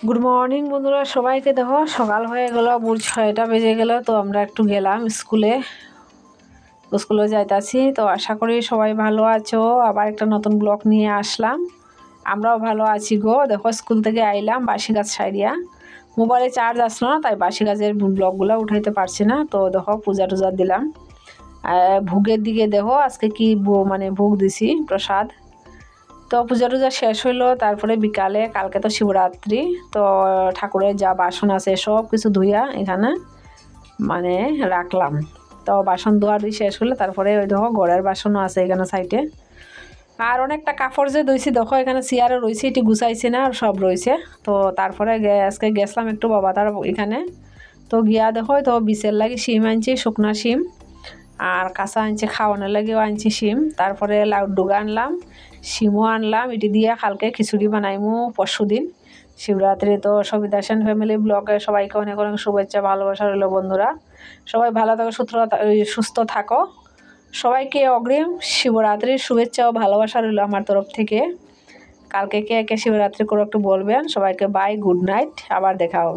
Good morning বন্ধুরা, সবাইকে দেখো সকাল হয়ে গেল, ভোর 6টা বেজে গেল। তো আমরা একটু গেলাম স্কুলে যাইতাছি। তো আশা করি সবাই ভালো আছো। আবার একটা নতুন ব্লগ নিয়ে আসলাম। আমরাও ভালো আছি গো। দেখো স্কুল থেকে আইলাম বাসি গাছ সাইডিয়া, মোবাইলে চার্জ আসলো না, তাই বাসি গাছের ব্লগগুলো উঠাইতে পারছি না। তো দেখো পূজা টুজা দিলাম। ভোগের দিকে দেখো আজকে কি মানে ভোগ দিছি প্রসাদ। তো পূজা টুজা শেষ হইলো, তারপরে বিকালে, কালকে তো শিবরাত্রি, তো ঠাকুরের যা বাসন আছে সব কিছু ধুইয়া এখানে মানে রাখলাম। তো বাসন ধোয়া ধুই শেষ হলে তারপরে ওই দেখো ঘরের বাসনও আছে এখানে সাইডে। আর অনেকটা কাপড় যে ধুইছি দেখো এখানে চেয়ারে রয়েছে, এটি গুছাইছি না, আর সব রয়েছে। তো তারপরে আজকে গেছিলাম একটু বাবা তার এখানে। তো গিয়া দেখো তো বিচের লাগে শিম আনছি, শুকনা শিম, আর কাঁচা আনছি, খাওয়ানোর লাগেও আনছি শিম। তারপরে লাউডুগা আনলাম, শিমও আনলাম। এটি দিয়ে কালকে খিচুড়ি বানাইমু পরশু দিন শিবরাত্রি। তো সবিতা সেন ফ্যামিলি ব্লগে সবাইকে অনেক অনেক শুভেচ্ছা, ভালোবাসা রইল বন্ধুরা। সবাই ভালো থাকো, সুস্থ থাকো। সবাইকে অগ্রিম শিবরাত্রির শুভেচ্ছা ও ভালোবাসা রইল আমার তরফ থেকে। কালকে কে কে শিবরাত্রি করে একটু বলবেন। সবাইকে বাই, গুড নাইট, আবার দেখা হবে।